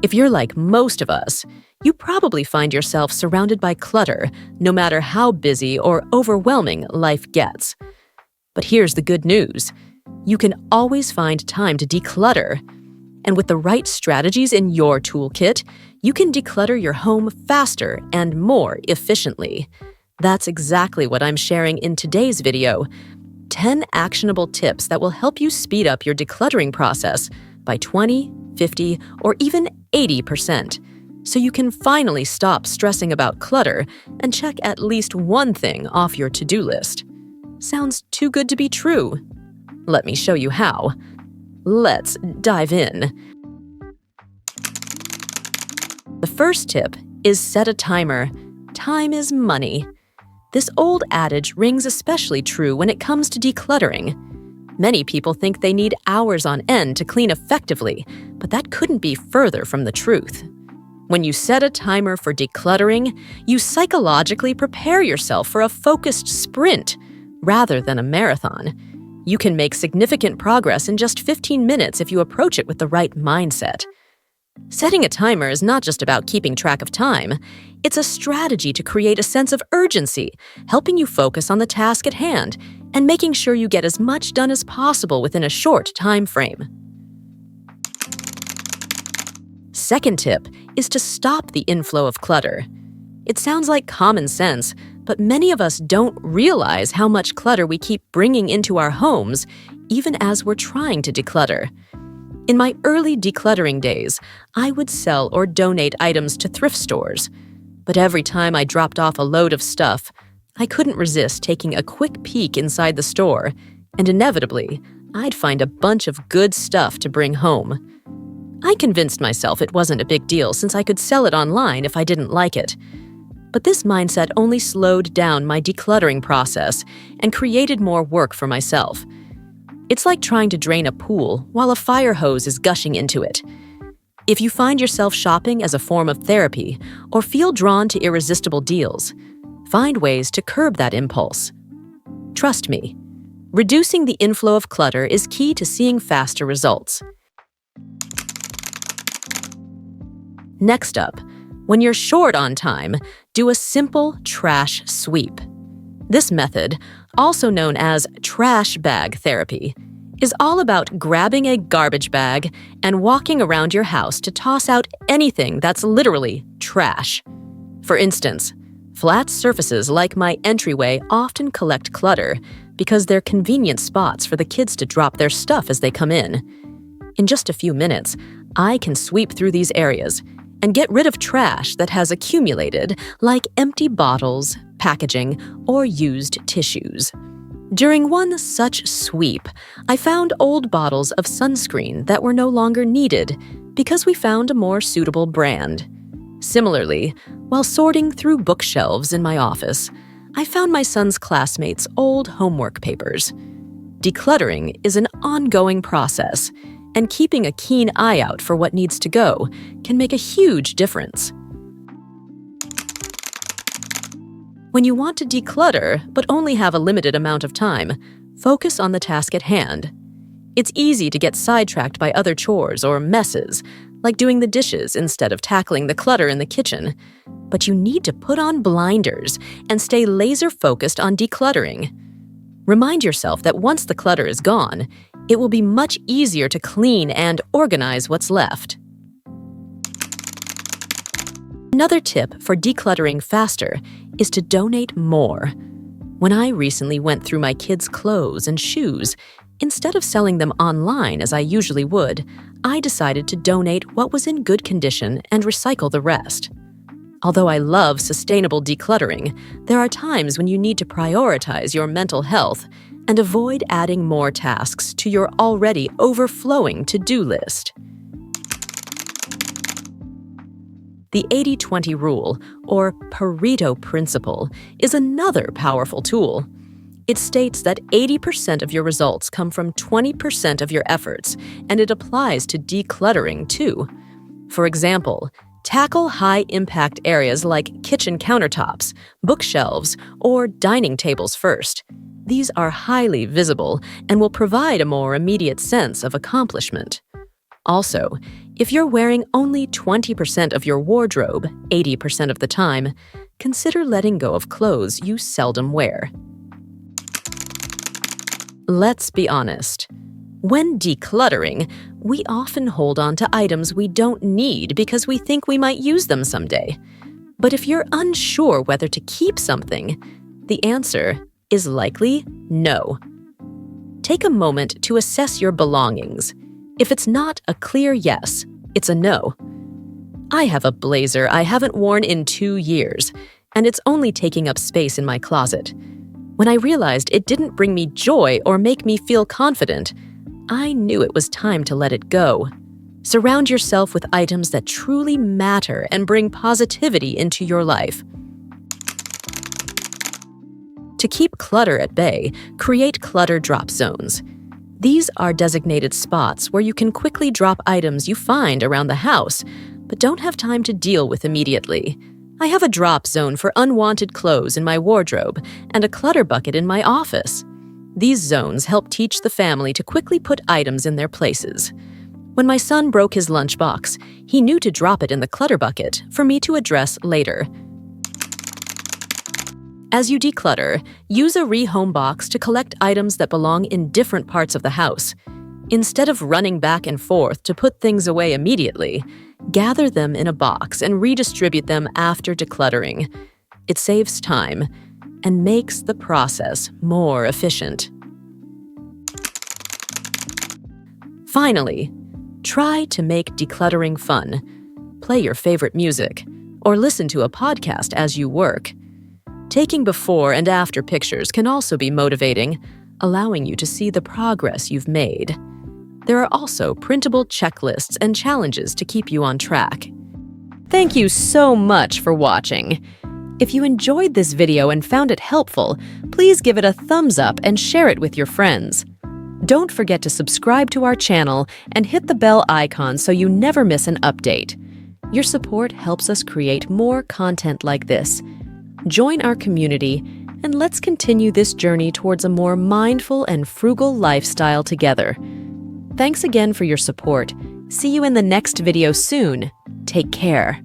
If you're like most of us, you probably find yourself surrounded by clutter, no matter how busy or overwhelming life gets. But here's the good news. You can always find time to declutter. And with the right strategies in your toolkit, you can declutter your home faster and more efficiently. That's exactly what I'm sharing in today's video. 10 actionable tips that will help you speed up your decluttering process by 20, 50, or even 80%, so you can finally stop stressing about clutter and check at least one thing off your to-do list. Sounds too good to be true. Let me show you how. Let's dive in. The first tip is set a timer. Time is money. This old adage rings especially true when it comes to decluttering. Many people think they need hours on end to clean effectively, but that couldn't be further from the truth. When you set a timer for decluttering, you psychologically prepare yourself for a focused sprint rather than a marathon. You can make significant progress in just 15 minutes if you approach it with the right mindset. Setting a timer is not just about keeping track of time. It's a strategy to create a sense of urgency, helping you focus on the task at hand and making sure you get as much done as possible within a short time frame. Second tip is to stop the inflow of clutter. It sounds like common sense, but many of us don't realize how much clutter we keep bringing into our homes, even as we're trying to declutter. In my early decluttering days, I would sell or donate items to thrift stores. But every time I dropped off a load of stuff, I couldn't resist taking a quick peek inside the store, and inevitably, I'd find a bunch of good stuff to bring home. I convinced myself it wasn't a big deal since I could sell it online if I didn't like it. But this mindset only slowed down my decluttering process and created more work for myself. It's like trying to drain a pool while a fire hose is gushing into it. If you find yourself shopping as a form of therapy or feel drawn to irresistible deals, find ways to curb that impulse. Trust me, reducing the inflow of clutter is key to seeing faster results. Next up, when you're short on time, do a simple trash sweep. This method, also known as trash bag therapy, is all about grabbing a garbage bag and walking around your house to toss out anything that's literally trash. For instance, flat surfaces like my entryway often collect clutter because they're convenient spots for the kids to drop their stuff as they come in. In just a few minutes, I can sweep through these areas and get rid of trash that has accumulated, like empty bottles, packaging, or used tissues. During one such sweep, I found old bottles of sunscreen that were no longer needed because we found a more suitable brand. Similarly, while sorting through bookshelves in my office, I found my son's classmates' old homework papers. Decluttering is an ongoing process, and keeping a keen eye out for what needs to go can make a huge difference. When you want to declutter but only have a limited amount of time, focus on the task at hand. It's easy to get sidetracked by other chores or messes, like doing the dishes instead of tackling the clutter in the kitchen. But you need to put on blinders and stay laser-focused on decluttering. Remind yourself that once the clutter is gone, it will be much easier to clean and organize what's left. Another tip for decluttering faster is to donate more. When I recently went through my kids' clothes and shoes, instead of selling them online as I usually would, I decided to donate what was in good condition and recycle the rest. Although I love sustainable decluttering, there are times when you need to prioritize your mental health and avoid adding more tasks to your already overflowing to-do list. The 80-20 rule, or Pareto principle, is another powerful tool. It states that 80% of your results come from 20% of your efforts, and it applies to decluttering too. For example, tackle high-impact areas like kitchen countertops, bookshelves, or dining tables first. These are highly visible and will provide a more immediate sense of accomplishment. Also, If you're wearing only 20% of your wardrobe 80% of the time, consider letting go of clothes you seldom wear. Let's be honest. When decluttering, we often hold on to items we don't need because we think we might use them someday. But if you're unsure whether to keep something, the answer is likely no. Take a moment to assess your belongings. If it's not a clear yes, it's a no. I have a blazer I haven't worn in 2 years, and it's only taking up space in my closet. When I realized it didn't bring me joy or make me feel confident, I knew it was time to let it go. Surround yourself with items that truly matter and bring positivity into your life. To keep clutter at bay, create clutter drop zones. These are designated spots where you can quickly drop items you find around the house, but don't have time to deal with immediately. I have a drop zone for unwanted clothes in my wardrobe and a clutter bucket in my office. These zones help teach the family to quickly put items in their places. When my son broke his lunchbox, he knew to drop it in the clutter bucket for me to address later. As you declutter, use a rehome box to collect items that belong in different parts of the house. Instead of running back and forth to put things away immediately, gather them in a box and redistribute them after decluttering. It saves time and makes the process more efficient. Finally, try to make decluttering fun. Play your favorite music or listen to a podcast as you work. Taking before and after pictures can also be motivating, allowing you to see the progress you've made. There are also printable checklists and challenges to keep you on track. Thank you so much for watching. If you enjoyed this video and found it helpful, please give it a thumbs up and share it with your friends. Don't forget to subscribe to our channel and hit the bell icon so you never miss an update. Your support helps us create more content like this. Join our community, and let's continue this journey towards a more mindful and frugal lifestyle together. Thanks again for your support. See you in the next video soon. Take care.